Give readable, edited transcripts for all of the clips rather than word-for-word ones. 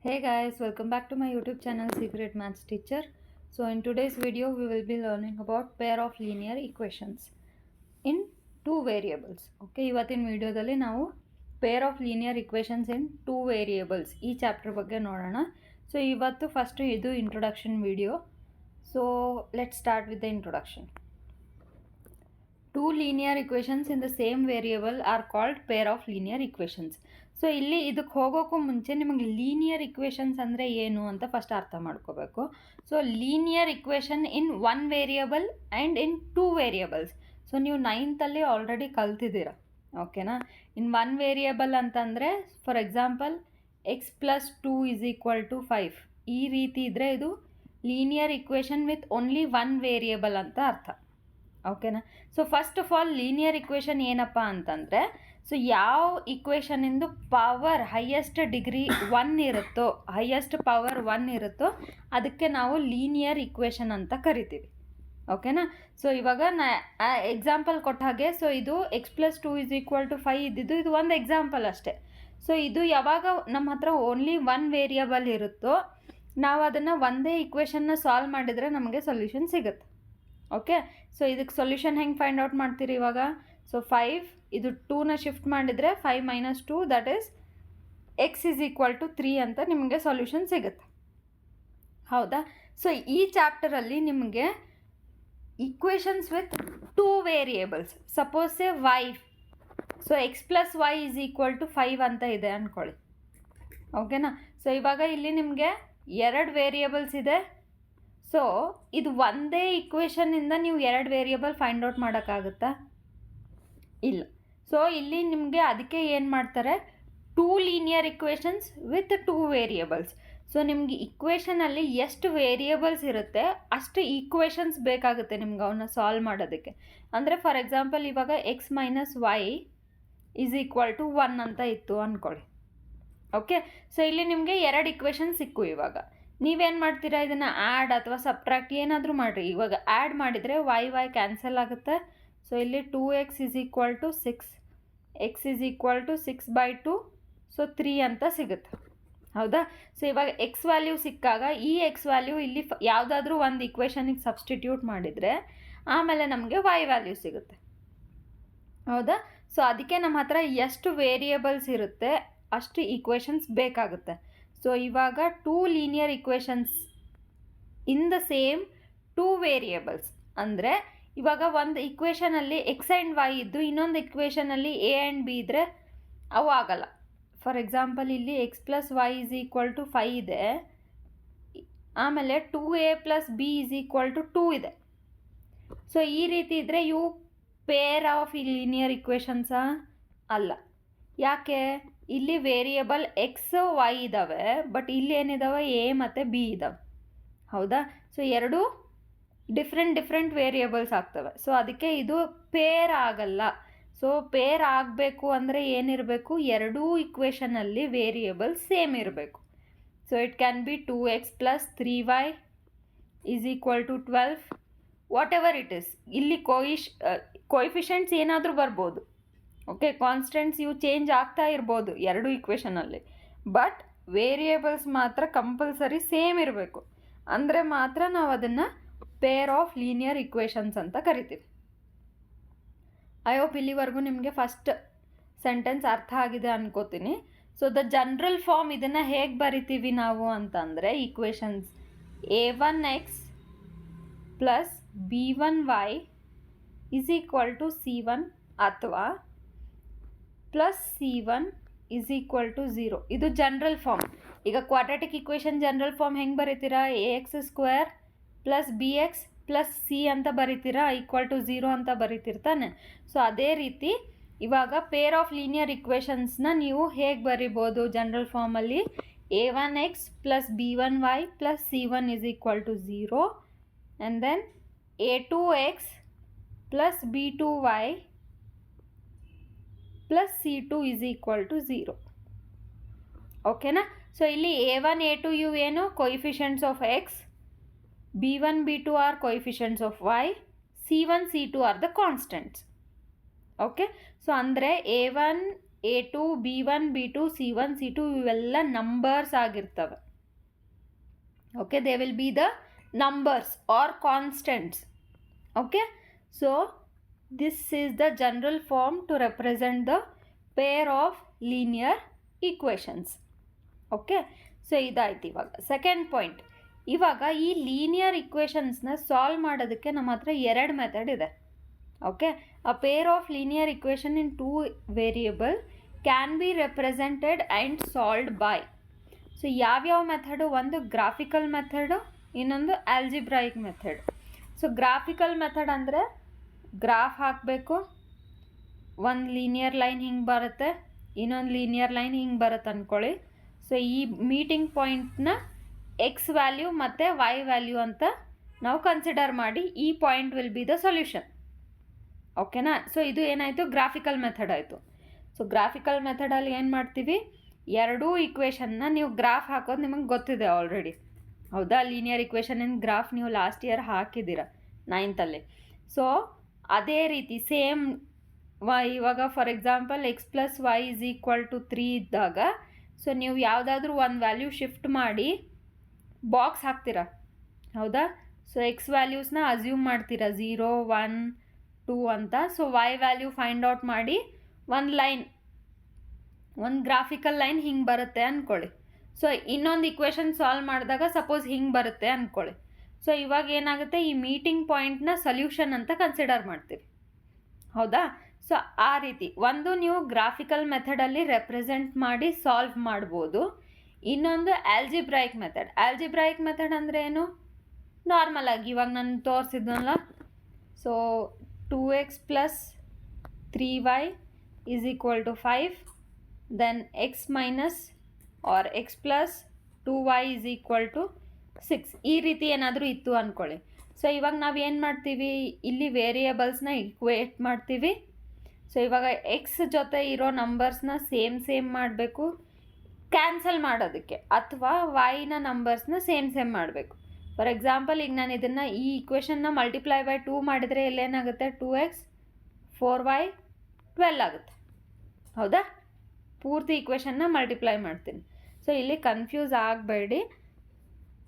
Hey guys, welcome back to my YouTube channel Secret Maths Teacher. So in today's video we will be learning about pair of linear equations in two variables. Okay, ಇವತ್ತಿನ ವಿಡಿಯೋದಲ್ಲಿ ನಾವು pair of linear equations in two variables ಈ chapter ಬಗ್ಗೆ ನೋಡೋಣ. So ಇವತ್ತು first ಇದು introduction video. So let's start with the introduction. Two linear equations in the same variable are called pair of linear equations. So ಇಲ್ಲಿ ಇದಕ್ಕೆ ಹೋಗೋಕ್ಕೂ ಮುಂಚೆ ನಿಮಗೆ linear equations ಅಂದರೆ ಏನು ಅಂತ ಫಸ್ಟ್ ಅರ್ಥ ಮಾಡ್ಕೋಬೇಕು. So linear equation in one variable and in two variables. So ನೀವು ನೈನ್ತಲ್ಲಿ ಆಲ್ರೆಡಿ ಕಲ್ತಿದ್ದೀರ, ಓಕೆನಾ. ಇನ್ ಒನ್ ವೇರಿಯಬಲ್ ಅಂತಂದರೆ ಫಾರ್ ಎಕ್ಸಾಂಪಲ್ ಎಕ್ಸ್ ಪ್ಲಸ್ 2 = 5. ಈ ರೀತಿ ಇದ್ದರೆ ಇದು linear equation with only one variable ಅಂತ ಅರ್ಥ, ಓಕೆನಾ. So first of all linear equation ಏನಪ್ಪ ಅಂತಂದರೆ, ಸೊ ಯಾವ ಇಕ್ವೇಷನಿಂದು ಪವರ್ ಹೈಯೆಸ್ಟ್ ಡಿಗ್ರಿ 1 ಇರುತ್ತೋ, ಹೈಯೆಸ್ಟ್ ಪವರ್ 1 ಇರುತ್ತೋ ಅದಕ್ಕೆ ನಾವು ಲೀನಿಯರ್ ಇಕ್ವೇಷನ್ ಅಂತ ಕರಿತೀವಿ, ಓಕೆನಾ. ಸೊ ಇವಾಗ ಎಕ್ಸಾಂಪಲ್ ಕೊಟ್ಟ ಹಾಗೆ, ಸೊ ಇದು ಎಕ್ಸ್ ಪ್ಲಸ್ 2 = 5 ಇದ್ದಿದ್ದು ಇದು ಒಂದು ಎಕ್ಸಾಂಪಲ್ ಅಷ್ಟೇ. ಸೊ ಇದು ಯಾವಾಗ ನಮ್ಮ ಹತ್ರ ಓನ್ಲಿ ಒನ್ ವೇರಿಯಬಲ್ ಇರುತ್ತೋ ನಾವು ಅದನ್ನು ಒಂದೇ ಇಕ್ವೇಷನ್ನ ಸಾಲ್ವ್ ಮಾಡಿದರೆ ನಮಗೆ ಸೊಲ್ಯೂಷನ್ ಸಿಗುತ್ತೆ, ಓಕೆ. ಸೊ ಇದಕ್ಕೆ ಸೊಲ್ಯೂಷನ್ ಹೆಂಗೆ ಫೈಂಡ್ ಔಟ್ ಮಾಡ್ತೀರಿ ಇವಾಗ? ಸೊ 5 ಇದು 2ನ ಶಿಫ್ಟ್ ಮಾಡಿದರೆ 5 - 2 ದಟ್ ಈಸ್ ಎಕ್ಸ್ = 3 ಅಂತ ನಿಮಗೆ ಸೊಲ್ಯೂಷನ್ ಸಿಗುತ್ತೆ, ಹೌದಾ. ಸೊ ಈ ಚಾಪ್ಟರಲ್ಲಿ ನಿಮಗೆ equations with two variables, suppose say y, so x plus y = 5 ಅಂತ ಇದೆ ಅಂದ್ಕೊಳ್ಳಿ, ಓಕೆನಾ. ಸೊ ಇವಾಗ ಇಲ್ಲಿ ನಿಮಗೆ 2 ವೇರಿಯೇಬಲ್ಸ್ ಇದೆ. ಸೊ ಇದು ಒಂದೇ ಇಕ್ವೇಷನ್ನಿಂದ ನೀವು 2 ವೇರಿಯೇಬಲ್ ಫೈಂಡ್ ಔಟ್ ಮಾಡೋಕ್ಕಾಗುತ್ತಾ? ಇಲ್ಲ. ಸೊ ಇಲ್ಲಿ ನಿಮಗೆ ಅದಕ್ಕೆ ಏನು ಮಾಡ್ತಾರೆ, two linear equations with two variables. So ನಿಮಗೆ ಇಕ್ವೇಷನಲ್ಲಿ ಎಷ್ಟು ವೇರಿಯೇಬಲ್ಸ್ ಇರುತ್ತೆ ಅಷ್ಟು ಈಕ್ವೇಷನ್ಸ್ ಬೇಕಾಗುತ್ತೆ ನಿಮ್ಗೆ ಅವನ್ನ ಸಾಲ್ವ್ ಮಾಡೋದಕ್ಕೆ. ಅಂದರೆ ಫಾರ್ ಎಕ್ಸಾಂಪಲ್ ಇವಾಗ ಎಕ್ಸ್ ಮೈನಸ್ ವೈ = 1 ಅಂತ ಇತ್ತು ಅಂದ್ಕೊಳ್ಳಿ, ಓಕೆ. ಸೊ ಇಲ್ಲಿ ನಿಮಗೆ 2 ಇಕ್ವೇಷನ್ ಸಿಕ್ಕು. ಇವಾಗ ನೀವೇನು ಮಾಡ್ತೀರಾ, ಇದನ್ನು ಆ್ಯಡ್ ಅಥವಾ ಸಬ್ಟ್ರಾಕ್ಟ್ ಏನಾದರೂ ಮಾಡಿರಿ. ಇವಾಗ ಆ್ಯಡ್ ಮಾಡಿದರೆ ವೈ ಕ್ಯಾನ್ಸಲ್ ಆಗುತ್ತೆ. ಸೊ ಇಲ್ಲಿ 2x = 6, x = 6/2, ಸೊ 3 ಅಂತ ಸಿಗುತ್ತೆ, ಹೌದಾ. ಸೊ ಇವಾಗ ಎಕ್ಸ್ ವ್ಯಾಲ್ಯೂ ಸಿಕ್ಕಾಗ ಈ ಎಕ್ಸ್ ವ್ಯಾಲ್ಯೂ ಇಲ್ಲಿ ಯಾವುದಾದ್ರೂ ಒಂದು ಇಕ್ವೇಷನಿಗೆ ಸಬ್ಸ್ಟಿಟ್ಯೂಟ್ ಮಾಡಿದರೆ ಆಮೇಲೆ ನಮಗೆ ವೈ ವ್ಯಾಲ್ಯೂ ಸಿಗುತ್ತೆ, ಹೌದಾ. ಸೊ ಅದಕ್ಕೆ ನಮ್ಮ ಹತ್ರ ಎಷ್ಟು ವೇರಿಯೇಬಲ್ಸ್ ಇರುತ್ತೆ ಅಷ್ಟು ಈಕ್ವೇಷನ್ಸ್ ಬೇಕಾಗುತ್ತೆ. ಸೊ ಇವಾಗ two linear equations in the same two variables ಅಂದರೆ ಇವಾಗ ಒಂದು ಇಕ್ವೇಷನಲ್ಲಿ ಎಕ್ಸ್ ಆ್ಯಂಡ್ ವೈ ಇದ್ದು ಇನ್ನೊಂದು ಇಕ್ವೇಷನಲ್ಲಿ ಎ ಆ್ಯಂಡ್ ಬಿ ಇದ್ದರೆ ಅವು ಆಗಲ್ಲ. ಫಾರ್ ಎಕ್ಸಾಂಪಲ್ ಇಲ್ಲಿ ಎಕ್ಸ್ ಪ್ಲಸ್ ವೈ = 5 ಇದೆ, ಆಮೇಲೆ 2a + b = 2 ಇದೆ. ಸೊ ಈ ರೀತಿ ಇದ್ದರೆ ಇವು ಪೇರ್ ಆಫ್ ಲೀನಿಯರ್ ಇಕ್ವೇಷನ್ಸಾ? ಅಲ್ಲ. ಯಾಕೆ? ಇಲ್ಲಿ ವೇರಿಯೇಬಲ್ ಎಕ್ಸ್ ವೈ ಇದ್ದಾವೆ, ಬಟ್ ಇಲ್ಲಿ ಏನಿದಾವೆ ಎ ಮತ್ತು ಬಿ ಇದ್ದಾವೆ, ಹೌದಾ. ಸೊ ಎರಡೂ ಡಿಫ್ರೆಂಟ್ ವೇರಿಯೇಬಲ್ಸ್ ಆಗ್ತವೆ. ಸೊ ಅದಕ್ಕೆ ಇದು ಪೇರ್ ಆಗಲ್ಲ. ಸೊ ಪೇರ್ ಆಗಬೇಕು ಅಂದರೆ ಏನಿರಬೇಕು, ಎರಡೂ ಇಕ್ವೇಷನಲ್ಲಿ ವೇರಿಯೇಬಲ್ ಸೇಮ್ ಇರಬೇಕು. So it can be 2x + 3y = 12, what ever it is. ಇಲ್ಲಿ ಕೋಯಿಫಿಷಿಯೆಂಟ್ಸ್ ಏನಾದರೂ ಬರ್ಬೋದು, ಓಕೆ. ಕಾನ್ಸ್ಟೆಂಟ್ಸ್ ಇವು ಚೇಂಜ್ ಆಗ್ತಾ ಇರ್ಬೋದು ಎರಡು ಇಕ್ವೇಷನಲ್ಲಿ, ಬಟ್ ವೇರಿಯೇಬಲ್ಸ್ ಮಾತ್ರ ಕಂಪಲ್ಸರಿ ಸೇಮ್ ಇರಬೇಕು. ಅಂದರೆ ಮಾತ್ರ ನಾವು ಅದನ್ನು ಪೇರ್ ಆಫ್ ಲೀನಿಯರ್ ಇಕ್ವೇಷನ್ಸ್ ಅಂತ ಕರಿತೀವಿ. ಐ ಹೋಪ್ ಇಲ್ಲಿವರೆಗೂ ನಿಮಗೆ ಫಸ್ಟ್ ಸೆಂಟೆನ್ಸ್ ಅರ್ಥ ಆಗಿದೆ ಅನ್ಕೋತೀನಿ. ಸೊ ದ ಜನರಲ್ ಫಾರ್ಮ್ ಇದನ್ನು ಹೇಗೆ ಬರಿತೀವಿ ನಾವು ಅಂತಂದರೆ, ಇಕ್ವೇಷನ್ಸ್ a1x + b1y = c1 ಅಥವಾ +c1 = 0. ಇದು ಜನರಲ್ ಫಾರ್ಮ್. ಈಗ ಕ್ವಾಡ್ರಾಟಿಕ್ ಇಕ್ವೇಷನ್ ಜನರಲ್ ಫಾರ್ಮ್ ಹೆಂಗೆ ಬರೀತೀರಾ, ax² + bx + c ಅಂತ ಬರೀತೀರಾ, = 0 ಅಂತ ಬರೀತಿರ್ತಾನೆ. ಸೊ ಅದೇ ರೀತಿ ಇವಾಗ ಪೇರ್ ಆಫ್ ಲೀನಿಯರ್ ಇಕ್ವೇಷನ್ಸ್ನ ನೀವು ಹೇಗೆ ಬರಿಬೋದು ಜನರಲ್ ಫಾರ್ಮಲ್ಲಿ, a1x + b1y + c1 = 0 and then a2x + b2y + c2 = 0, ಓಕೆನಾ. ಸೊ ಇಲ್ಲಿ a1 a2 ಇವು ಏನು coefficients of x, b1 b2 are coefficients of y, c1 c2 are the constants, okay. So ಅಂದರೆ a1 A2, B1, B2, C1, C2 ಇವೆಲ್ಲ numbers ಆಗಿರ್ತವೆ. Okay, they will be the numbers are constants. Okay, so this is the general form to represent the pair of linear equations. Okay, so ಇದಾಯ್ತು. ಇವಾಗ second point, ಇವಾಗ ಈ linear ಇಕ್ವೇಷನ್ಸ್ನ solve ಮಾಡೋದಕ್ಕೆ ನಮ್ಮ ಹತ್ರ ಎರಡು ಮೆಥಡ್ ಇದೆ. Okay, a pair of linear equation in two variable can be represented and solved by. So ಯಾವ್ಯಾವ ಮೆಥಡು? ಒಂದು ಗ್ರಾಫಿಕಲ್ ಮೆಥಡು, ಇನ್ನೊಂದು algebraic method. So graphical method ಅಂದರೆ ಗ್ರಾಫ್ ಹಾಕಬೇಕು, ಒಂದು ಲೀನಿಯರ್ ಲೈನ್ ಹಿಂಗೆ ಬರುತ್ತೆ, ಇನ್ನೊಂದು ಲೀನಿಯರ್ ಲೈನ್ ಹಿಂಗೆ ಬರುತ್ತೆ ಅಂದ್ಕೊಳ್ಳಿ. ಸೊ ಈ ಮೀಟಿಂಗ್ ಪಾಯಿಂಟ್ನ ಎಕ್ಸ್ ವ್ಯಾಲ್ಯೂ ಮತ್ತು ವೈ ವ್ಯಾಲ್ಯೂ ಅಂತ ನಾವು ಕನ್ಸಿಡರ್ ಮಾಡಿ ಈ point will be the solution. ಓಕೆನಾ? ಸೊ ಇದು ಏನಾಯಿತು? ಗ್ರಾಫಿಕಲ್ ಮೆಥಡ್ ಆಯಿತು. ಸೊ ಗ್ರಾಫಿಕಲ್ ಮೆಥಡಲ್ಲಿ ಏನು ಮಾಡ್ತೀವಿ? ಎರಡೂ ಇಕ್ವೇಷನ್ನ ನೀವು ಗ್ರಾಫ್ ಹಾಕೋದು ನಿಮಗೆ ಗೊತ್ತಿದೆ ಆಲ್ರೆಡಿ, ಹೌದಾ? ಲೀನಿಯರ್ ಇಕ್ವೇಷನಿನ ಗ್ರಾಫ್ ನೀವು ಲಾಸ್ಟ್ ಇಯರ್ ಹಾಕಿದ್ದೀರ 9th. ಸೊ ಅದೇ ರೀತಿ ಸೇಮ್ ಇವಾಗ for example x plus y is equal to 3 ಇದ್ದಾಗ, ಸೊ ನೀವು ಯಾವುದಾದ್ರೂ ಒಂದು ವ್ಯಾಲ್ಯೂ ಶಿಫ್ಟ್ ಮಾಡಿ ಬಾಕ್ಸ್ ಹಾಕ್ತೀರಾ, ಹೌದಾ? ಸೊ ಎಕ್ಸ್ ವ್ಯಾಲ್ಯೂಸ್ನ ಅಸ್ಯೂಮ್ ಮಾಡ್ತೀರಾ 0, 1, 2 ಅಂತ. So y value find out ಮಾಡಿ ಒಂದು ಲೈನ್, ಒಂದು ಗ್ರಾಫಿಕಲ್ ಲೈನ್ ಹಿಂಗೆ ಬರುತ್ತೆ ಅಂದ್ಕೊಳ್ಳಿ. ಸೊ ಇನ್ನೊಂದು ಇಕ್ವೇಷನ್ ಸಾಲ್ವ್ ಮಾಡಿದಾಗ ಸಪೋಸ್ ಹಿಂಗೆ ಬರುತ್ತೆ ಅಂದ್ಕೊಳ್ಳಿ. ಸೊ ಇವಾಗ ಏನಾಗುತ್ತೆ? ಈ ಮೀಟಿಂಗ್ ಪಾಯಿಂಟ್ನ ಸೊಲ್ಯೂಷನ್ ಅಂತ ಕನ್ಸಿಡರ್ ಮಾಡ್ತೀವಿ, ಹೌದಾ? ಸೊ ಆ ರೀತಿ ಒಂದು ನೀವು ಗ್ರಾಫಿಕಲ್ ಮೆಥಡಲ್ಲಿ ರೆಪ್ರೆಸೆಂಟ್ ಮಾಡಿ ಸಾಲ್ವ್ ಮಾಡ್ಬೋದು. ಇನ್ನೊಂದು ಆಲ್ಜಿಬ್ರಾಯಿಕ್ ಮೆಥಡ್. ಆಲ್ಜಿಬ್ರಾಯಿಕ್ ಮೆಥಡ್ ಅಂದರೆ ಏನು? ನಾರ್ಮಲ್ ಆಗಿ ಇವಾಗ ನಾನು ತೋರಿಸಿದ್ನಲ್ಲ, so 2x plus 3y is equal to 5, then x minus or x plus 2y is equal to 6. ಈ ರೀತಿ ಏನಾದರೂ ಇತ್ತು ಅಂದ್ಕೊಳ್ಳಿ. ಸೊ ಇವಾಗ ನಾವು ಏನು ಮಾಡ್ತೀವಿ? ಇಲ್ಲಿ ವೇರಿಯೇಬಲ್ಸ್ನ ಇಕ್ವೇಟ್ ಮಾಡ್ತೀವಿ. ಸೊ ಇವಾಗ ಎಕ್ಸ್ ಜೊತೆ ಇರೋ ನಂಬರ್ಸ್ನ ಸೇಮ್ ಮಾಡಬೇಕು ಕ್ಯಾನ್ಸಲ್ ಮಾಡೋದಕ್ಕೆ, ಅಥವಾ ವೈನ ನಂಬರ್ಸ್ನ ಸೇಮ್ ಮಾಡಬೇಕು. ಫಾರ್ ಎಕ್ಸಾಂಪಲ್ ಈಗ ನಾನು ಇದನ್ನು ಈ ಇಕ್ವೇಷನ್ನ ಮಲ್ಟಿಪ್ಲೈ ಬೈ 2 ಮಾಡಿದರೆ ಎಲ್ಲೇನಾಗುತ್ತೆ? 2x 4y 12 ಆಗುತ್ತೆ, ಹೌದಾ? ಪೂರ್ತಿ ಇಕ್ವೇಷನ್ನ ಮಲ್ಟಿಪ್ಲೈ ಮಾಡ್ತೀನಿ. ಸೊ ಇಲ್ಲಿ ಕನ್ಫ್ಯೂಸ್ ಆಗಬೇಡಿ,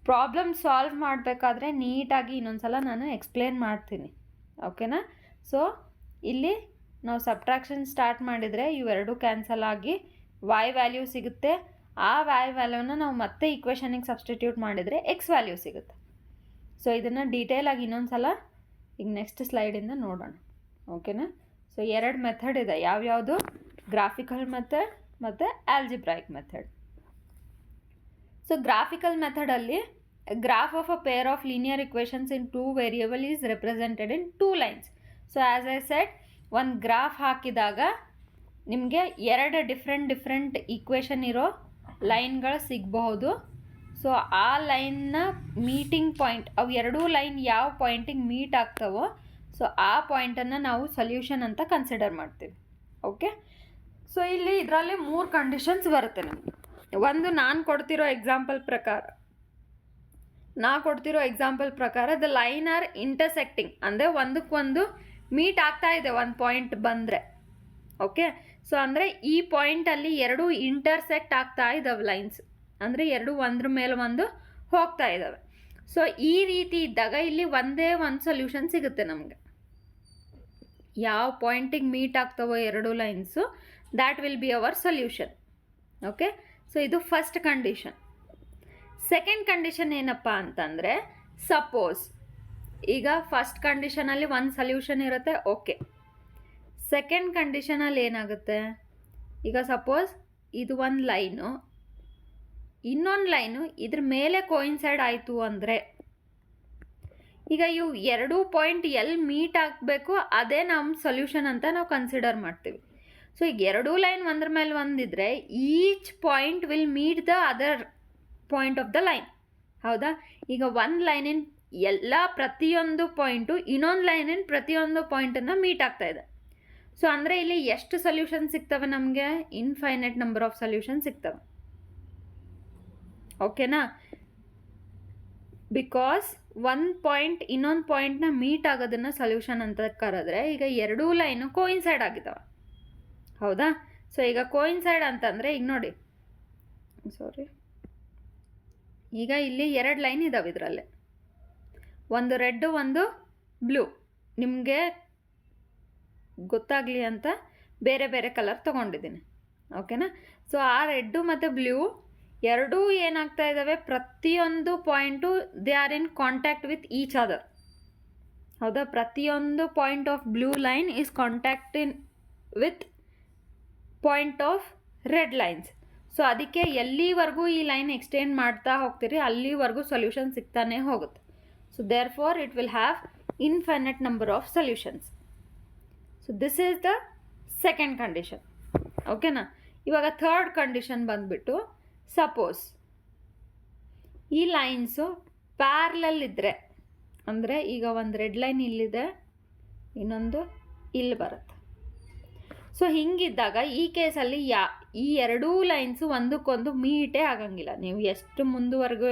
ಪ್ರಾಬ್ಲಮ್ ಸಾಲ್ವ್ ಮಾಡಬೇಕಾದ್ರೆ ನೀಟಾಗಿ ಇನ್ನೊಂದು ಸಲ ನಾನು ಎಕ್ಸ್ಪ್ಲೇನ್ ಮಾಡ್ತೀನಿ, ಓಕೆನಾ? ಸೊ ಇಲ್ಲಿ ನಾವು ಸಬ್ಟ್ರಾಕ್ಷನ್ ಸ್ಟಾರ್ಟ್ ಮಾಡಿದರೆ ಇವೆರಡು ಕ್ಯಾನ್ಸಲ್ ಆಗಿ ವೈ ವ್ಯಾಲ್ಯೂ ಸಿಗುತ್ತೆ. ಆ ವೈ ವ್ಯಾಲ್ಯೂನ ನಾವು ಮತ್ತೆ ಇಕ್ವೇಷನಿಗೆ ಸಬ್ಸ್ಟಿಟ್ಯೂಟ್ ಮಾಡಿದರೆ ಎಕ್ಸ್ ವ್ಯಾಲ್ಯೂ ಸಿಗುತ್ತೆ. ಸೊ ಇದನ್ನು ಡೀಟೇಲಾಗಿ ಇನ್ನೊಂದು ಸಲ ಈಗ ನೆಕ್ಸ್ಟ್ ಸ್ಲೈಡಿಂದ ನೋಡೋಣ, ಓಕೆನಾ? ಸೊ ಎರಡು ಮೆಥಡ್ ಇದೆ, ಯಾವ್ಯಾವುದು? ಗ್ರಾಫಿಕಲ್ ಮೆಥಡ್ ಮತ್ತು ಆಲ್ಜಿಬ್ರಾಯಿಕ್ ಮೆಥಡ್. ಸೊ ಗ್ರಾಫಿಕಲ್ ಮೆಥಡಲ್ಲಿ graph of a pair of linear equations in 2 variable is represented in 2 lines. So as I said, ಒಂದು ಗ್ರಾಫ್ ಹಾಕಿದಾಗ ನಿಮಗೆ ಎರಡು ಡಿಫ್ರೆಂಟ್ ಈಕ್ವೇಷನ್ ಇರೋ ಲೈನ್ಗಳು ಸಿಗಬಹುದು. ಸೊ ಆ ಲೈನ್ನ ಮೀಟಿಂಗ್ ಪಾಯಿಂಟ್, ಅವು ಎರಡೂ ಲೈನ್ ಯಾವ ಪಾಯಿಂಟಿಗೆ ಮೀಟ್ ಆಗ್ತಾವೋ ಸೊ ಆ ಪಾಯಿಂಟನ್ನು ನಾವು ಸೊಲ್ಯೂಷನ್ ಅಂತ ಕನ್ಸಿಡರ್ ಮಾಡ್ತೀವಿ, ಓಕೆ? ಸೊ ಇಲ್ಲಿ ಇದರಲ್ಲಿ 3 ಕಂಡೀಷನ್ಸ್ ಬರುತ್ತೆ ನಮಗೆ. ಒಂದು ನಾನು ಕೊಡ್ತಿರೋ ಎಕ್ಸಾಂಪಲ್ ಪ್ರಕಾರ ದ ಲೈನ್ ಆರ್ ಇಂಟರ್ಸೆಕ್ಟಿಂಗ್, ಅಂದರೆ ಒಂದಕ್ಕೊಂದು ಮೀಟ್ ಆಗ್ತಾ ಇದೆ ಒಂದು ಪಾಯಿಂಟ್ ಬಂದರೆ, ಓಕೆ? ಸೊ ಅಂದರೆ ಈ ಪಾಯಿಂಟಲ್ಲಿ ಎರಡು ಇಂಟರ್ಸೆಕ್ಟ್ ಆಗ್ತಾ ಇದ್ದಾವೆ ಲೈನ್ಸ್, ಅಂದರೆ ಎರಡು ಒಂದ್ರ ಮೇಲೆ ಒಂದು ಹೋಗ್ತಾ ಇದ್ದಾವೆ. ಸೊ ಈ ರೀತಿ ಇದ್ದಾಗ ಇಲ್ಲಿ ಒಂದೇ ಒಂದು ಸೊಲ್ಯೂಷನ್ ಸಿಗುತ್ತೆ ನಮಗೆ. ಯಾವ ಪಾಯಿಂಟಿಗೆ ಮೀಟ್ ಆಗ್ತಾವೋ ಎರಡು lines, that will be our solution, okay? So ಇದು ಫಸ್ಟ್ ಕಂಡೀಷನ್. ಸೆಕೆಂಡ್ ಕಂಡೀಷನ್ ಏನಪ್ಪ ಅಂತಂದರೆ, ಸಪೋಸ್ ಈಗ ಫಸ್ಟ್ ಕಂಡೀಷನಲ್ಲಿ ಒಂದು ಸೊಲ್ಯೂಷನ್ ಇರುತ್ತೆ, ಓಕೆ. ಸೆಕೆಂಡ್ ಕಂಡೀಷನಲ್ಲಿ ಏನಾಗುತ್ತೆ? ಈಗ ಸಪೋಸ್ ಇದು ಒಂದು ಲೈನು, ಇನ್ನೊಂದು ಲೈನು ಇದ್ರ ಮೇಲೆ ಕೋಯಿನ್ಸೈಡ್ ಆಯಿತು ಅಂದರೆ, ಈಗ ಇವು ಎರಡೂ ಪಾಯಿಂಟ್ ಎಲ್ಲಿ ಮೀಟ್ ಆಗಬೇಕು ಅದೇ ನಮ್ಮ ಸೊಲ್ಯೂಷನ್ ಅಂತ ನಾವು ಕನ್ಸಿಡರ್ ಮಾಡ್ತೀವಿ. ಸೊ ಈಗ ಎರಡೂ ಲೈನ್ ಒಂದ್ರ ಮೇಲೆ ಒಂದಿದ್ರೆ each point will meet the other point of the line, ಹೌದಾ? ಈಗ ಒಂದು ಲೈನಿನ ಪ್ರತಿಯೊಂದು ಪಾಯಿಂಟು ಇನ್ನೊಂದು ಲೈನಿನ ಪ್ರತಿಯೊಂದು ಪಾಯಿಂಟನ್ನು ಮೀಟ್ ಆಗ್ತಾ ಇದೆ. ಸೊ ಅಂದರೆ ಇಲ್ಲಿ ಎಷ್ಟು ಸೊಲ್ಯೂಷನ್ ಸಿಗ್ತವೆ ನಮಗೆ? ಇನ್ಫೈನೈಟ್ ನಂಬರ್ ಆಫ್ ಸೊಲ್ಯೂಷನ್ ಸಿಗ್ತವೆ, ಓಕೆನಾ? ಬಿಕಾಸ್ ಒಂದು ಪಾಯಿಂಟ್ ಇನ್ನೊಂದು ಪಾಯಿಂಟ್ನ ಮೀಟ್ ಆಗೋದನ್ನು ಸೊಲ್ಯೂಷನ್ ಅಂತ ಕರೆದ್ರೆ ಈಗ ಎರಡೂ ಲೈನು ಕೋಯಿನ್ಸೈಡ್ ಆಗಿದ್ದಾವೆ, ಹೌದಾ? ಸೊ ಈಗ ಕೋಇನ್ಸೈಡ್ ಅಂತಂದರೆ ಈಗ ನೋಡಿ, ಈಗ ಇಲ್ಲಿ 2 ಲೈನ್ ಇದ್ದಾವೆ ಇದರಲ್ಲಿ, ಒಂದು ರೆಡ್ಡು ಒಂದು ಬ್ಲೂ. ನಿಮಗೆ ಗೊತ್ತಾಗಲಿ ಅಂತ ಬೇರೆ ಬೇರೆ ಕಲರ್ ತೊಗೊಂಡಿದ್ದೀನಿ, ಓಕೆನಾ. ಸೊ ಆ ರೆಡ್ಡು ಮತ್ತು ಬ್ಲೂ ಎರಡೂ ಏನಾಗ್ತಾ ಇದ್ದಾವೆ, ಪ್ರತಿಯೊಂದು point they are in contact with each other. ಹೌದಾ, ಪ್ರತಿಯೊಂದು point of blue line is contact in with point of red lines. So ಅದಕ್ಕೆ ಎಲ್ಲಿವರೆಗೂ ಈ ಲೈನ್ ಎಕ್ಸ್ಟೆಂಡ್ ಮಾಡ್ತಾ ಹೋಗ್ತೀರಿ ಅಲ್ಲಿವರೆಗೂ ಸೊಲ್ಯೂಷನ್ ಸಿಗ್ತಾನೆ ಹೋಗುತ್ತೆ. So therefore it will have infinite number of solutions. So this is the second condition, ಓಕೆನಾ. ಇವಾಗ ಥರ್ಡ್ ಕಂಡೀಷನ್ ಬಂದುಬಿಟ್ಟು, ಸಪೋಸ್ ಈ ಲೈನ್ಸು ಪ್ಯಾರಲಲ್ ಇದ್ದರೆ, ಅಂದರೆ ಈಗ ಒಂದು ರೆಡ್ ಲೈನ್ ಇಲ್ಲಿದೆ, ಇನ್ನೊಂದು ಇಲ್ಲಿ ಬರುತ್ತೆ. ಸೊ ಹಿಂಗಿದ್ದಾಗ ಈ ಕೇಸಲ್ಲಿ ಈ ಎರಡೂ ಲೈನ್ಸು ಒಂದಕ್ಕೊಂದು ಮೀಟೇ ಆಗಂಗಿಲ್ಲ. ನೀವು ಎಷ್ಟು ಮುಂದುವರೆಗೂ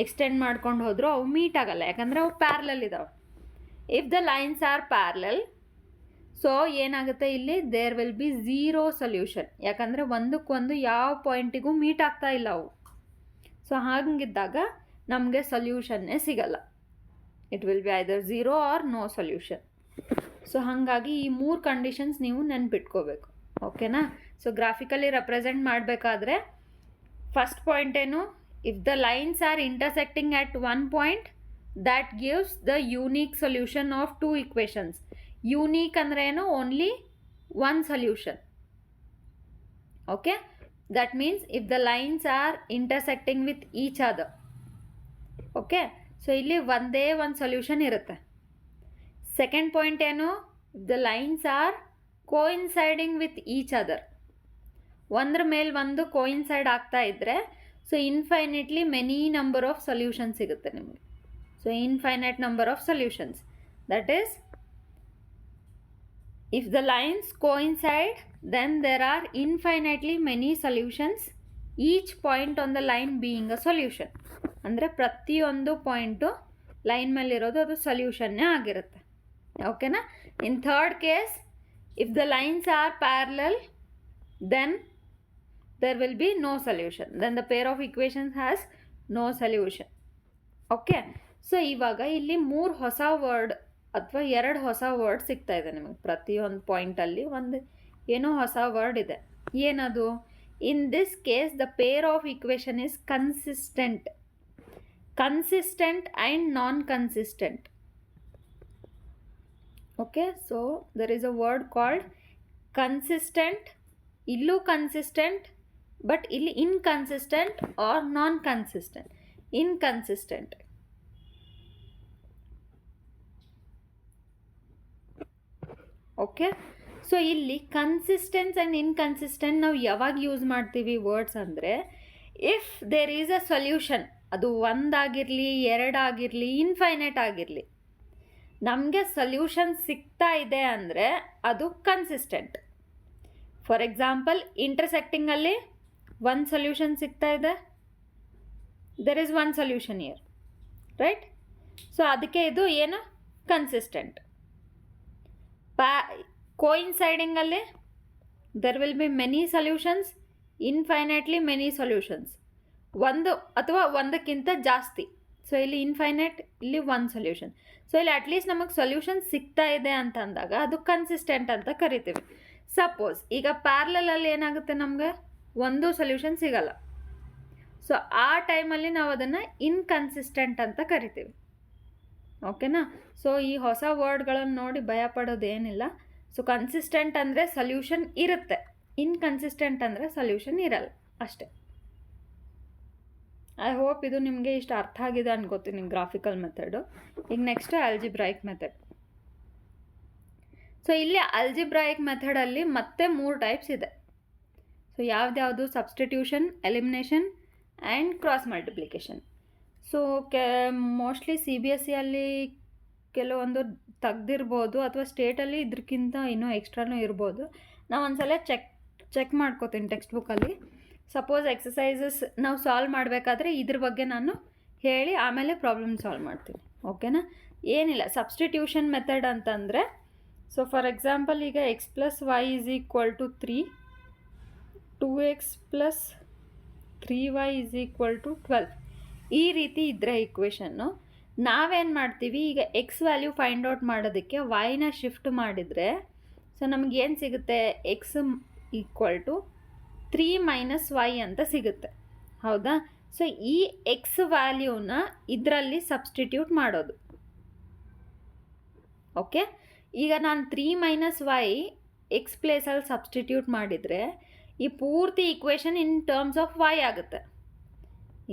ಎಕ್ಸ್ಟೆಂಡ್ ಮಾಡ್ಕೊಂಡು ಹೋದರೂ ಅವು ಮೀಟ್ ಆಗಲ್ಲ, ಯಾಕಂದರೆ ಅವು ಪ್ಯಾರಲಲ್ ಇದ್ದಾವೆ. If the lines are parallel, so ಏನಾಗುತ್ತೆ ಇಲ್ಲಿ, there will be zero solution, ಯಾಕಂದರೆ ಒಂದಕ್ಕೊಂದು ಯಾವ ಪಾಯಿಂಟಿಗೂ ಮೀಟ್ ಆಗ್ತಾ ಇಲ್ಲ ಅವು. ಸೊ ಹಾಗಿದ್ದಾಗ ನಮಗೆ ಸೊಲ್ಯೂಷನ್ನೇ ಸಿಗಲ್ಲ. It will be either zero or no solution. So ಹಾಗಾಗಿ ಈ 3 ಕಂಡೀಷನ್ಸ್ ನೀವು ನೆನ್ಪಿಟ್ಕೋಬೇಕು, ಓಕೆನಾ. ಸೊ ಗ್ರಾಫಿಕಲಿ ರೆಪ್ರೆಸೆಂಟ್ ಮಾಡಬೇಕಾದ್ರೆ ಫಸ್ಟ್ ಪಾಯಿಂಟ್ ಏನು, if the lines are intersecting at one point that gives the unique solution of 2 equations. Unique ಅಂದರೆ ಏನು, only one solution, okay. That means if the lines are intersecting with each other, okay. So ಇಲ್ಲಿ ಒಂದೇ ಒಂದು solution ಇರುತ್ತೆ. Second point ಏನು, the lines are coinciding with each other. ಒಂದ್ರ ಮೇಲೆ ಒಂದು ಕೋಇನ್ಸೈಡ್ ಆಗ್ತಾ ಇದ್ದರೆ so infinitely many number of solution ಸಿಗುತ್ತೆ ನಿಮಗೆ. So infinite number of solutions, that is if the lines coincide then there are infinitely many solutions, each point on the line being a solution. ಅಂದರೆ ಪ್ರತಿಯೊಂದು point line ಮೇಲಿರೋದು ಅದು ಸೊಲ್ಯೂಷನ್ನೇ ಆಗಿರುತ್ತೆ, ಓಕೆನಾ. In third case, if the lines are parallel then there will be no solution, then the pair of equations has no solution, okay. So ಇವಾಗ ಇಲ್ಲಿ 3 ಹೊಸ word ಅಥವಾ 2 ಹೊಸ ವರ್ಡ್ ಸಿಗ್ತಾ ಇದೆ ನಿಮಗೆ. ಪ್ರತಿಯೊಂದು ಪಾಯಿಂಟಲ್ಲಿ ಒಂದು ಏನೋ ಹೊಸ ವರ್ಡ್ ಇದೆ. ಏನದು, in this case the pair of equation is consistent and non consistent, okay. So there is a word called consistent. ಇಲ್ಲೂ ಕನ್ಸಿಸ್ಟೆಂಟ್, ಬಟ್ ಇಲ್ಲಿ inconsistent or non consistent. Inconsistent, okay. So ಇಲ್ಲಿ ಕನ್ಸಿಸ್ಟೆನ್ಸ್ ಆ್ಯಂಡ್ ಇನ್ಕನ್ಸಿಸ್ಟೆಂಟ್ ನಾವು ಯಾವಾಗ use ಮಾಡ್ತೀವಿ words ಅಂದರೆ, if there is a solution, ಅದು 1 ಆಗಿರಲಿ 2 ಆಗಿರಲಿ ಇನ್ಫೈನೈಟ್ ಆಗಿರಲಿ, ನಮಗೆ ಸೊಲ್ಯೂಷನ್ ಸಿಗ್ತಾ ಇದೆ ಅಂದರೆ ಅದು ಕನ್ಸಿಸ್ಟೆಂಟ್. ಫಾರ್ ಎಕ್ಸಾಂಪಲ್ ಇಂಟರ್ಸೆಕ್ಟಿಂಗಲ್ಲಿ 1 ಸೊಲ್ಯೂಷನ್ ಸಿಗ್ತಾ ಇದೆ, there is 1 solution here, right. So ಅದಕ್ಕೆ ಇದು ಏನು, ಕನ್ಸಿಸ್ಟೆಂಟ್. ಕೋಇನ್ಸೈಡಿಂಗಲ್ಲಿ there will be many solutions, infinitely many solutions, ಒಂದು ಅಥವಾ ಒಂದಕ್ಕಿಂತ ಜಾಸ್ತಿ. ಸೊ ಇಲ್ಲಿ ಇನ್ಫೈನೈಟ್, ಇಲ್ಲಿ 1 ಸೊಲ್ಯೂಷನ್. ಸೊ ಇಲ್ಲಿ ಅಟ್ಲೀಸ್ಟ್ ನಮಗೆ ಸೊಲ್ಯೂಷನ್ ಸಿಗ್ತಾ ಇದೆ ಅಂತ ಅಂದಾಗ ಅದು ಕನ್ಸಿಸ್ಟೆಂಟ್ ಅಂತ ಕರಿತೀವಿ. ಸಪೋಸ್ ಈಗ ಪ್ಯಾರಲಲ್ಲಿ ಏನಾಗುತ್ತೆ, ನಮಗೆ ಒಂದು ಸೊಲ್ಯೂಷನ್ ಸಿಗಲ್ಲ. ಸೊ ಆ ಟೈಮಲ್ಲಿ ನಾವು ಅದನ್ನು ಇನ್ಕನ್ಸಿಸ್ಟೆಂಟ್ ಅಂತ ಕರಿತೀವಿ, ಓಕೆನಾ. ಸೊ ಈ ಹೊಸ ವರ್ಡ್ಗಳನ್ನು ನೋಡಿ ಭಯ ಪಡೋದೇನಿಲ್ಲ. ಸೊ ಕನ್ಸಿಸ್ಟೆಂಟ್ ಅಂದರೆ ಸೊಲ್ಯೂಷನ್ ಇರುತ್ತೆ, ಇನ್ಕನ್ಸಿಸ್ಟೆಂಟ್ ಅಂದರೆ ಸೊಲ್ಯೂಷನ್ ಇರಲ್ಲ, ಅಷ್ಟೇ. ಐ ಹೋಪ್ ಇದು ನಿಮಗೆ ಇಷ್ಟು ಅರ್ಥ ಆಗಿದೆ ಅನ್ಕೋತೀನಿ, ಗ್ರಾಫಿಕಲ್ ಮೆಥಡು. ಈಗ ನೆಕ್ಸ್ಟ್ ಆಲ್ಜಿಬ್ರಾಯಿಕ್ ಮೆಥಡ್. ಸೊ ಇಲ್ಲಿ ಆಲ್ಜಿಬ್ರಾಯಿಕ್ ಮೆಥಡಲ್ಲಿ ಮತ್ತೆ 3 ಟೈಪ್ಸ್ ಇದೆ. ಸೊ ಯಾವ್ದ್ಯಾವುದು, substitution, elimination and cross multiplication. So mostly CBSE ಅಲ್ಲಿ ಕೆಲವೊಂದು ತೆಗ್ದಿರ್ಬೋದು, ಅಥವಾ ಸ್ಟೇಟಲ್ಲಿ ಇದಕ್ಕಿಂತ ಇನ್ನೂ ಎಕ್ಸ್ಟ್ರಾನೂ ಇರ್ಬೋದು. ನಾವು ಒಂದ್ಸಲ ಚೆಕ್ ಮಾಡ್ಕೋತೀನಿ ಟೆಕ್ಸ್ಟ್ ಬುಕ್ಕಲ್ಲಿ. ಸಪೋಸ್ ಎಕ್ಸಸೈಸಸ್ ನಾವು ಸಾಲ್ವ್ ಮಾಡಬೇಕಾದ್ರೆ ಇದ್ರ ಬಗ್ಗೆ ನಾನು ಹೇಳಿ ಆಮೇಲೆ ಪ್ರಾಬ್ಲಮ್ ಸಾಲ್ವ್ ಮಾಡ್ತೀನಿ, ಓಕೆನಾ. ಏನಿಲ್ಲ, ಸಬ್ಸ್ಟಿಟ್ಯೂಷನ್ ಮೆಥಡ್ ಅಂತಂದರೆ, ಸೊ ಫಾರ್ ಎಕ್ಸಾಂಪಲ್ ಈಗ x + y = 3 2x plus 3y is equal to 12. ಈ ರೀತಿ ಇದ್ದರೆ ಇಕ್ವೇಷನ್ನು ನಾವೇನು ಮಾಡ್ತೀವಿ, ಈಗ ಎಕ್ಸ್ ವ್ಯಾಲ್ಯೂ ಫೈಂಡ್ ಔಟ್ ಮಾಡೋದಕ್ಕೆ ವೈನ ಶಿಫ್ಟ್ ಮಾಡಿದರೆ ಸೊ ನಮಗೇನು ಸಿಗುತ್ತೆ, x equal to 3 minus y ಅಂತ ಸಿಗುತ್ತೆ. ಹೌದಾ? ಸೊ ಈ ಎಕ್ಸ್ ವ್ಯಾಲ್ಯೂನ ಇದರಲ್ಲಿ ಸಬ್ಸ್ಟಿಟ್ಯೂಟ್ ಮಾಡೋದು. ಓಕೆ, ಈಗ ನಾನು 3 ಮೈನಸ್ ವೈ ಎಕ್ಸ್ ಪ್ಲೇಸಲ್ಲಿ ಸಬ್ಸ್ಟಿಟ್ಯೂಟ್ ಮಾಡಿದರೆ ಈ ಪೂರ್ತಿ equation in terms of y ಆಗುತ್ತೆ.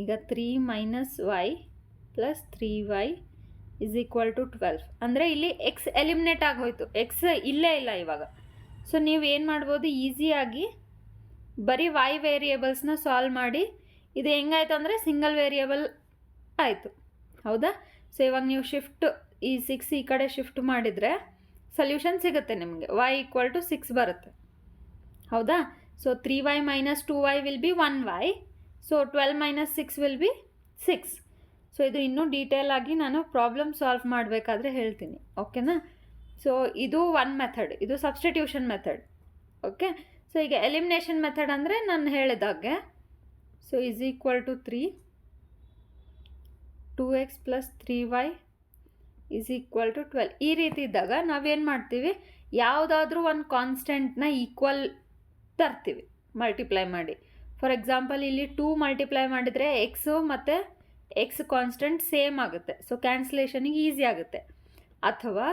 ಈಗ 3 minus y plus 3y is equal to 12. ಅಂದರೆ ಇಲ್ಲಿ ಎಕ್ಸ್ ಎಲಿಮಿನೇಟ್ ಆಗೋಯ್ತು, ಎಕ್ಸ್ ಇಲ್ಲೇ ಇಲ್ಲ ಇವಾಗ. ಸೊ ನೀವು ಏನು ಮಾಡ್ಬೋದು, ಈಸಿಯಾಗಿ ಬರೀ ವೈ ವೇರಿಯೇಬಲ್ಸ್ನ ಸಾಲ್ವ್ ಮಾಡಿ, ಇದು ಹೆಂಗಾಯ್ತು ಅಂದರೆ ಸಿಂಗಲ್ ವೇರಿಯೇಬಲ್ ಆಯಿತು. ಹೌದಾ? ಸೊ ಇವಾಗ ನೀವು ಶಿಫ್ಟ್ ಈ 6 ಈ ಕಡೆ ಶಿಫ್ಟ್ ಮಾಡಿದರೆ ಸೊಲ್ಯೂಷನ್ ಸಿಗುತ್ತೆ ನಿಮಗೆ. y ಈಕ್ವಲ್ ಟು 6 ಬರುತ್ತೆ. ಹೌದಾ? So 3y minus 2y will be 1y. So 12 minus 6 will be 6. So ಇದು ಇನ್ನೂ ಡೀಟೇಲ್ ಆಗಿ ನಾನು ಪ್ರಾಬ್ಲಮ್ ಸಾಲ್ವ್ ಮಾಡಬೇಕಾದ್ರೆ ಹೇಳ್ತೀನಿ. ಓಕೆನಾ? ಸೊ ಇದು ಒನ್ ಮೆಥಡ್, ಇದು ಸಬ್ಸ್ಟಿಟ್ಯೂಷನ್ ಮೆಥಡ್. ಓಕೆ, ಸೊ ಈಗ ಎಲಿಮಿನೇಷನ್ ಮೆಥಡ್ ಅಂದರೆ ನಾನು ಹೇಳಿದಾಗೆ, so is equal to 3, 2x plus 3y is equal to 12. ಈ ರೀತಿ ಇದ್ದಾಗ ನಾವೇನು ಮಾಡ್ತೀವಿ, ಯಾವುದಾದ್ರೂ ಒಂದು ಕಾನ್ಸ್ಟೆಂಟ್ನ ಈಕ್ವಲ್ ತರ್ತೀವಿ ಮಲ್ಟಿಪ್ಲೈ ಮಾಡಿ. ಫಾರ್ ಎಕ್ಸಾಂಪಲ್ ಇಲ್ಲಿ 2 ಮಲ್ಟಿಪ್ಲೈ ಮಾಡಿದರೆ ಎಕ್ಸು ಮತ್ತು ಎಕ್ಸ್ ಕಾನ್ಸ್ಟೆಂಟ್ ಸೇಮ್ ಆಗುತ್ತೆ, ಸೊ ಕ್ಯಾನ್ಸಲೇಷನಿಗೆ ಈಸಿ ಆಗುತ್ತೆ. ಅಥವಾ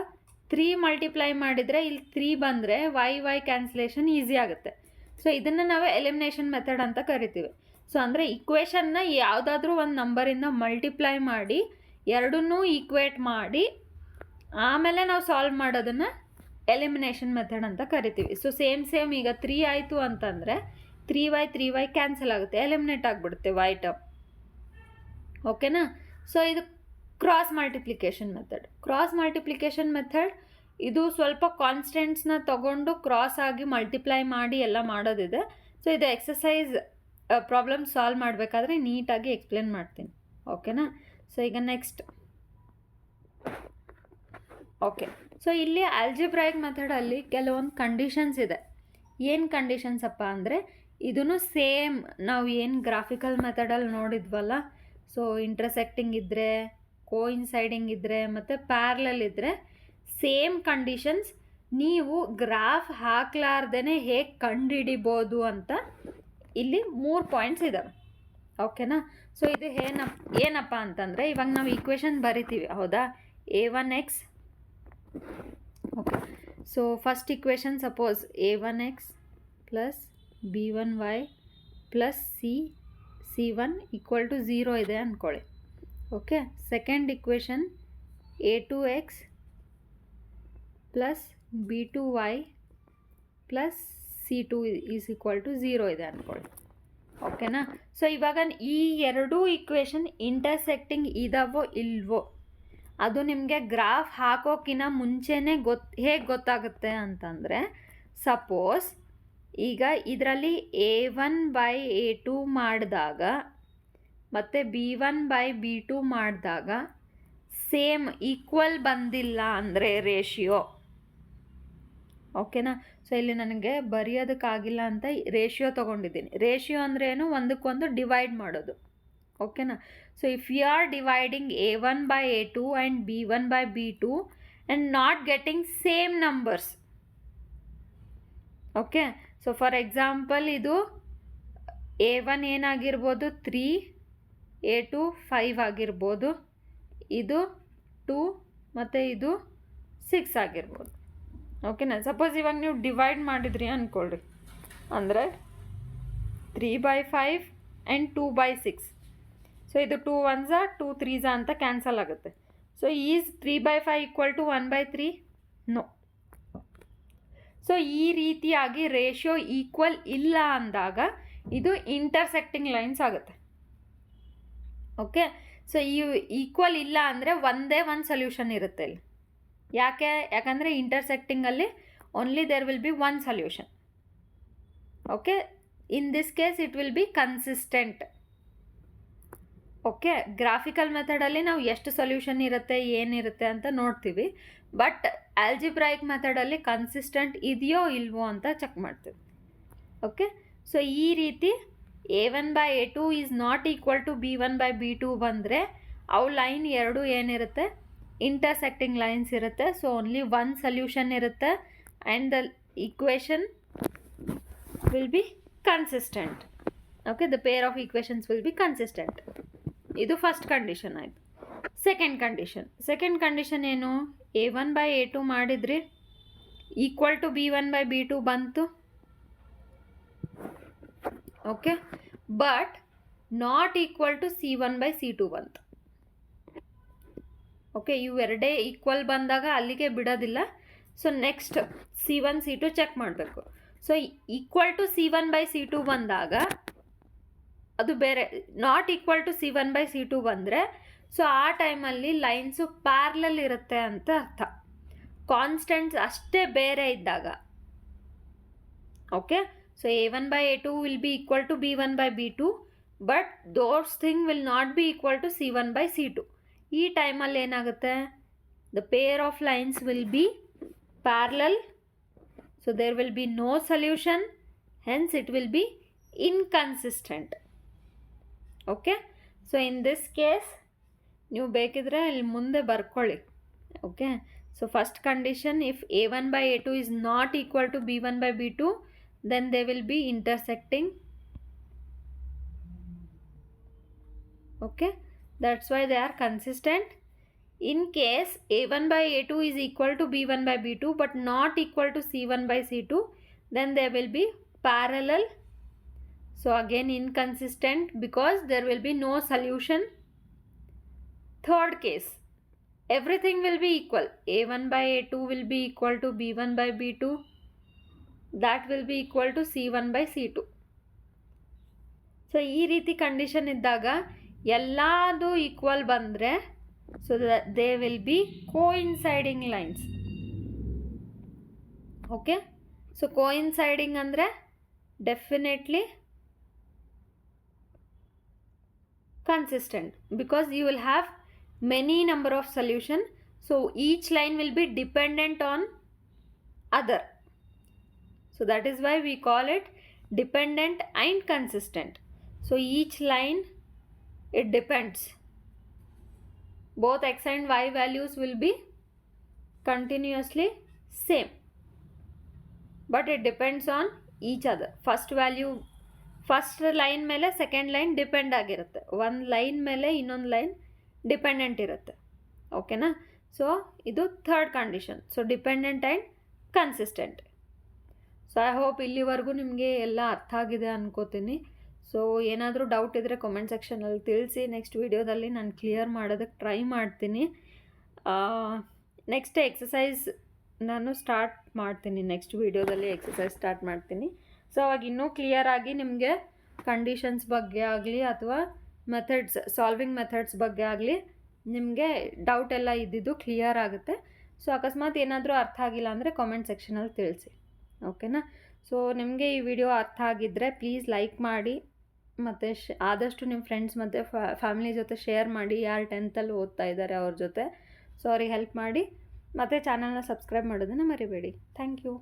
3 ಮಲ್ಟಿಪ್ಲೈ ಮಾಡಿದರೆ ಇಲ್ಲಿ 3 ಬಂದರೆ ವೈ ಕ್ಯಾನ್ಸಲೇಷನ್ ಈಸಿ ಆಗುತ್ತೆ. ಸೊ ಇದನ್ನು ನಾವು ಎಲಿಮಿನೇಷನ್ ಮೆಥಡ್ ಅಂತ ಕರಿತೀವಿ. ಸೊ ಅಂದರೆ ಇಕ್ವೇಷನ್ನ ಯಾವುದಾದ್ರೂ ಒಂದು ನಂಬರಿಂದ ಮಲ್ಟಿಪ್ಲೈ ಮಾಡಿ ಎರಡನ್ನೂ ಈಕ್ವೇಟ್ ಮಾಡಿ ಆಮೇಲೆ ನಾವು ಸಾಲ್ವ್ ಮಾಡೋದನ್ನು ಎಲಿಮಿನೇಷನ್ ಮೆಥಡ್ ಅಂತ ಕರಿತೀವಿ. ಸೊ ಸೇಮ್ ಈಗ 3 ಆಯಿತು ಅಂತಂದರೆ 3y ಕ್ಯಾನ್ಸಲ್ ಆಗುತ್ತೆ, ಎಲಿಮಿನೇಟ್ ಆಗಿಬಿಡುತ್ತೆ ವೈ ಟರ್ಮ್. ಓಕೆನಾ? ಸೊ ಇದು cross multiplication method. Cross multiplication method ಇದು ಸ್ವಲ್ಪ ಕಾನ್ಸ್ಟೆಂಟ್ಸ್ನ ತಗೊಂಡು ಕ್ರಾಸ್ ಆಗಿ ಮಲ್ಟಿಪ್ಲೈ ಮಾಡಿ ಎಲ್ಲ ಮಾಡೋದಿದೆ. ಸೊ ಇದು ಎಕ್ಸಸೈಸ್ ಪ್ರಾಬ್ಲಮ್ ಸಾಲ್ವ್ ಮಾಡಬೇಕಾದ್ರೆ ನೀಟಾಗಿ ಎಕ್ಸ್ಪ್ಲೇನ್ ಮಾಡ್ತೀನಿ. ಓಕೆನಾ? ಸೊ ಈಗ ನೆಕ್ಸ್ಟ್. ಓಕೆ, ಸೊ ಇಲ್ಲಿ ಆಲ್ಜಿಬ್ರಾಯಿಕ್ ಮೆಥಡಲ್ಲಿ ಕೆಲವೊಂದು ಕಂಡೀಷನ್ಸ್ ಇದೆ. ಏನು ಕಂಡೀಷನ್ಸ್ ಅಪ್ಪ ಅಂದರೆ, ಇದೂ ಸೇಮ್ ನಾವು ಏನು ಗ್ರಾಫಿಕಲ್ ಮೆಥಡಲ್ಲಿ ನೋಡಿದ್ವಲ್ಲ, ಸೊ ಇಂಟರ್ಸೆಕ್ಟಿಂಗ್ ಇದ್ದರೆ, ಕೋಇನ್ಸೈಡಿಂಗ್ ಇದ್ದರೆ ಮತ್ತು ಪ್ಯಾರಲಲ್ ಇದ್ದರೆ ಸೇಮ್ ಕಂಡೀಷನ್ಸ್ ನೀವು ಗ್ರಾಫ್ ಹಾಕ್ಲಾರ್ದೇ ಹೇಗೆ ಕಂಡುಹಿಡಿಬೋದು ಅಂತ ಇಲ್ಲಿ 3 ಪಾಯಿಂಟ್ಸ್ ಇದ್ದಾವೆ. ಓಕೆನಾ? ಸೊ ಇದು ಏನಪ್ಪ ಅಂತಂದರೆ, ಇವಾಗ ನಾವು ಈಕ್ವೇಷನ್ ಬರಿತೀವಿ. ಹೌದಾ? a1x. Okay, so first equation suppose a1x plus b1y plus c1 equal to 0 ಇದೆ ಅಂದ್ಕೊಳ್ಳಿ. Okay, second equation a2x plus b2y plus c2 is equal to 0 ಇದೆ ಅಂದ್ಕೊಳ್ಳಿ. ಓಕೆನಾ? ಸೊ ಇವಾಗ ಈ ಎರಡೂ ಈಕ್ವೇಷನ್ ಇಂಟರ್ಸೆಕ್ಟಿಂಗ್ ಇದಾವೋ ಇಲ್ವೋ ಅದು ನಿಮಗೆ ಗ್ರಾಫ್ ಹಾಕೋಕ್ಕಿಂತ ಮುಂಚೆನೇ ಹೇಗೆ ಗೊತ್ತಾಗುತ್ತೆ ಅಂತಂದರೆ, ಸಪೋಸ್ ಈಗ ಇದರಲ್ಲಿ a1/a2 ಮಾಡಿದಾಗ ಮತ್ತು b1/b2 ಮಾಡಿದಾಗ ಸೇಮ್ ಈಕ್ವಲ್ ಬಂದಿಲ್ಲ ಅಂದರೆ ರೇಷಿಯೋ. ಓಕೆನಾ? ಸೊ ಇಲ್ಲಿ ನನಗೆ ಬರೆಯೋದಕ್ಕಾಗಿಲ್ಲ ಅಂತ ರೇಷಿಯೋ ತೊಗೊಂಡಿದ್ದೀನಿ. ರೇಷಿಯೋ ಅಂದರೆ ಏನು, ಒಂದಕ್ಕೊಂದು ಡಿವೈಡ್ ಮಾಡೋದು. ಓಕೆನಾ? So if you are dividing a1/a2 and b1/b2 and not getting same numbers. Okay, so for example ಇದು a1 ಏನಾಗಿರ್ಬೋದು 3, a2 5 ಆಗಿರ್ಬೋದು, ಇದು 2 ಮತ್ತು ಇದು 6 ಆಗಿರ್ಬೋದು. ಓಕೆನಾ? ಸಪೋಸ್ ಇವಾಗ ನೀವು ಡಿವೈಡ್ ಮಾಡಿದ್ರಿ ಅಂದ್ಕೊಳ್ರಿ, ಅಂದರೆ 3/5 ಆ್ಯಂಡ್ 2/6. ಸೊ ಇದು 2 1s 2 3s ಅಂತ ಕ್ಯಾನ್ಸಲ್ ಆಗುತ್ತೆ. So is 3/5 equal to 1/3? No. So ಈ ರೀತಿಯಾಗಿ ರೇಷಿಯೋ ಈಕ್ವಲ್ ಇಲ್ಲ ಅಂದಾಗ ಇದು ಇಂಟರ್ಸೆಕ್ಟಿಂಗ್ ಲೈನ್ಸ್ ಆಗುತ್ತೆ. ಓಕೆ, ಸೊ ಈ ಈಕ್ವಲ್ ಇಲ್ಲ ಅಂದರೆ ಒಂದೇ ಒಂದು ಸೊಲ್ಯೂಷನ್ ಇರುತ್ತೆ ಇಲ್ಲಿ. ಯಾಕಂದರೆ ಇಂಟರ್ಸೆಕ್ಟಿಂಗಲ್ಲಿ only there will be one solution. Okay, in this case it will be consistent. Okay, graphical ಮೆಥಡಲ್ಲಿ ನಾವು ಎಷ್ಟು ಸೊಲ್ಯೂಷನ್ ಇರುತ್ತೆ ಏನಿರುತ್ತೆ ಅಂತ ನೋಡ್ತೀವಿ, ಬಟ್ ಆಲ್ಜಿಬ್ರಾಯಿಕ್ ಮೆಥಡಲ್ಲಿ ಕನ್ಸಿಸ್ಟೆಂಟ್ ಇದೆಯೋ ಇಲ್ವೋ ಅಂತ ಚೆಕ್ ಮಾಡ್ತೀವಿ. ಓಕೆ, ಸೊ ಈ ರೀತಿ A1/A2 is not equal to B1/B2 ಬಂದರೆ ಅವು ಲೈನ್ ಎರಡು ಏನಿರುತ್ತೆ, ಇಂಟರ್ಸೆಕ್ಟಿಂಗ್ ಲೈನ್ಸ್ ಇರುತ್ತೆ. ಸೊ ಓನ್ಲಿ ಒನ್ ಸೊಲ್ಯೂಷನ್ ಇರುತ್ತೆ and the equation will be consistent. Okay, the pair of equations will be consistent. ಇದು ಫಸ್ಟ್ ಕಂಡೀಷನ್ ಆಯಿತು. ಸೆಕೆಂಡ್ ಕಂಡೀಷನ್ ಏನು, A1/A2 ಮಾಡಿದ್ರಿ ಈಕ್ವಲ್ ಟು B1/B2 ಬಂತು. Okay, but not equal to C1/C2 ಬಂತು. Okay, ಇವೆರಡೇ equal ಬಂದಾಗ ಅಲ್ಲಿಗೆ ಬಿಡೋದಿಲ್ಲ. So next C1 C2 check ಮಾಡಬೇಕು. ಸೊ ಈಕ್ವಲ್ ಟು C1/C2 ಬಂದಾಗ ಅದು ಬೇರೆ, ನಾಟ್ ಈಕ್ವಲ್ ಟು C1/C2 ಬಂದರೆ ಸೊ ಆ ಟೈಮಲ್ಲಿ ಲೈನ್ಸು ಪ್ಯಾರಲಲ್ ಇರುತ್ತೆ ಅಂತ ಅರ್ಥ. ಕಾನ್ಸ್ಟೆಂಟ್ಸ್ ಅಷ್ಟೇ ಬೇರೆ ಇದ್ದಾಗ. Okay, so A1/A2 will be equal to B1/B2 but those thing will not be equal to C1/C2. ಈ ಟೈಮಲ್ಲಿ ಏನಾಗುತ್ತೆ, the pair of lines will be parallel. So there will be no solution, hence it will be inconsistent. Okay, so in this case ನೀವು ಬೇಕಿದ್ರೆ ಇಲ್ಲಿ ಮುಂದೆ ಬರ್ಕೊಳ್ಳಿ. Okay, so first condition, if A1/A2 is not equal to B1/B2 then they will be intersecting. Okay, that's why they are consistent. In case A1/A2 is equal to B1/B2 but not equal to C1/C2 then they will be parallel. So again inconsistent because there will be no solution. Third case, everything will be equal. A1/A2 will be equal to B1/B2. That will be equal to C1/C2. So ಈ ರೀತಿ condition ಇದ್ದಾಗ ಎಲ್ಲದು equal ಬಂದರೆ so they will be coinciding lines. Okay, so coinciding ಅಂದರೆ definitely consistent because you will have many number of solution. So each line will be dependent on other. So that is why we call it dependent and consistent. So each line, it depends. Both x and y values will be continuously same, but it depends on each other. First line ಮೇಲೆ second line depend ಆಗಿರುತ್ತೆ, ಒಂದು line ಮೇಲೆ ಇನ್ನೊಂದು line dependent ಇರುತ್ತೆ. ಓಕೆನಾ, so ಇದು third condition. So dependent and consistent. So I hope ಇಲ್ಲಿವರೆಗೂ ನಿಮಗೆ ಎಲ್ಲ ಅರ್ಥ ಆಗಿದೆ ಅನ್ಕೋತೀನಿ. ಸೊ ಏನಾದರೂ ಡೌಟ್ ಇದ್ದರೆ ಕಾಮೆಂಟ್ ಸೆಕ್ಷನಲ್ಲಿ ತಿಳಿಸಿ. ನೆಕ್ಸ್ಟ್ ವಿಡಿಯೋದಲ್ಲಿ ನಾನು ಕ್ಲಿಯರ್ ಮಾಡೋದಕ್ಕೆ ಟ್ರೈ ಮಾಡ್ತೀನಿ. ನೆಕ್ಸ್ಟ್ ಎಕ್ಸಸೈಸ್ ನಾನು ಸ್ಟಾರ್ಟ್ ಮಾಡ್ತೀನಿ, ನೆಕ್ಸ್ಟ್ ವಿಡಿಯೋದಲ್ಲಿ ಎಕ್ಸಸೈಸ್ ಸ್ಟಾರ್ಟ್ ಮಾಡ್ತೀನಿ. ಸೊ ಅವಾಗ ಇನ್ನೂ ಕ್ಲಿಯರಾಗಿ ನಿಮಗೆ ಕಂಡೀಷನ್ಸ್ ಬಗ್ಗೆ ಆಗಲಿ ಅಥವಾ ಮೆಥಡ್ಸ್, ಸಾಲ್ವಿಂಗ್ ಮೆಥಡ್ಸ್ ಬಗ್ಗೆ ಆಗಲಿ ನಿಮಗೆ ಡೌಟ್ ಎಲ್ಲ ಇದ್ದಿದ್ದು ಕ್ಲಿಯರ್ ಆಗುತ್ತೆ. ಸೊ ಅಕಸ್ಮಾತ್ ಏನಾದರೂ ಅರ್ಥ ಆಗಿಲ್ಲ ಅಂದರೆ ಕಾಮೆಂಟ್ ಸೆಕ್ಷನಲ್ಲಿ ತಿಳಿಸಿ. ಓಕೆನಾ, ಸೊ ನಿಮಗೆ ಈ ವಿಡಿಯೋ ಅರ್ಥ ಆಗಿದ್ದರೆ ಪ್ಲೀಸ್ ಲೈಕ್ ಮಾಡಿ ಮತ್ತು ಆದಷ್ಟು ನಿಮ್ಮ ಫ್ರೆಂಡ್ಸ್ ಮತ್ತು ಫ್ಯಾಮಿಲಿ ಜೊತೆ ಶೇರ್ ಮಾಡಿ. ಯಾರು 10th ಓದ್ತಾ ಇದ್ದಾರೆ ಅವ್ರ ಜೊತೆ, ಸೊ ಅವ್ರಿಗೆ ಹೆಲ್ಪ್ ಮಾಡಿ. ಮತ್ತು ಚಾನಲ್ನ ಸಬ್ಸ್ಕ್ರೈಬ್ ಮಾಡೋದನ್ನು ಮರಿಬೇಡಿ. Thank you.